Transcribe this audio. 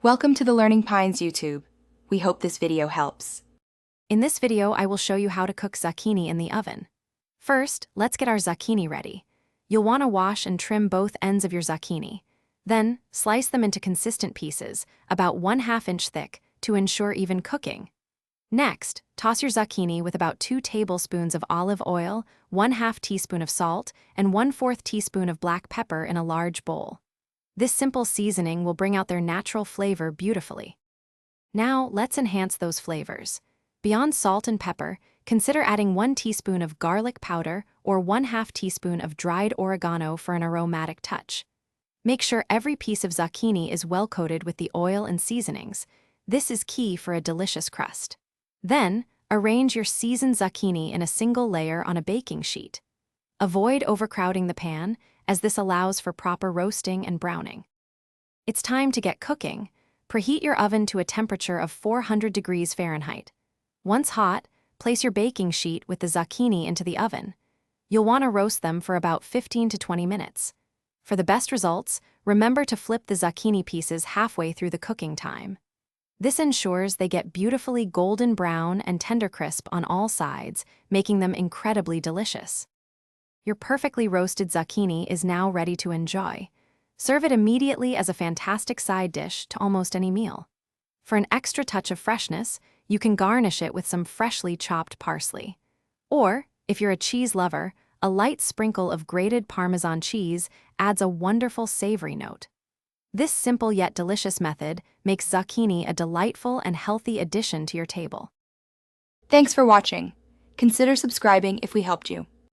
Welcome to the Learning Pines YouTube. We hope this video helps. In this video, I will show you how to cook zucchini in the oven. First, let's get our zucchini ready. You'll want to wash and trim both ends of your zucchini. Then, slice them into consistent pieces, about 1/2 inch thick, to ensure even cooking. Next, toss your zucchini with about 2 tablespoons of olive oil, 1/2 teaspoon of salt, and 1/4 teaspoon of black pepper in a large bowl. This simple seasoning will bring out their natural flavor beautifully. Now, let's enhance those flavors. Beyond salt and pepper, consider adding 1 teaspoon of garlic powder or 1/2 teaspoon of dried oregano for an aromatic touch. Make sure every piece of zucchini is well coated with the oil and seasonings. This is key for a delicious crust. Then, arrange your seasoned zucchini in a single layer on a baking sheet. Avoid overcrowding the pan, as this allows for proper roasting and browning. It's time to get cooking. Preheat your oven to a temperature of 400 degrees Fahrenheit. Once hot, place your baking sheet with the zucchini into the oven. You'll want to roast them for about 15 to 20 minutes. For the best results, remember to flip the zucchini pieces halfway through the cooking time. This ensures they get beautifully golden brown and tender crisp on all sides, making them incredibly delicious. Your perfectly roasted zucchini is now ready to enjoy. Serve it immediately as a fantastic side dish to almost any meal. For an extra touch of freshness, you can garnish it with some freshly chopped parsley. Or, if you're a cheese lover, a light sprinkle of grated Parmesan cheese adds a wonderful savory note. This simple yet delicious method makes zucchini a delightful and healthy addition to your table. Thanks for watching. Consider subscribing if we helped you.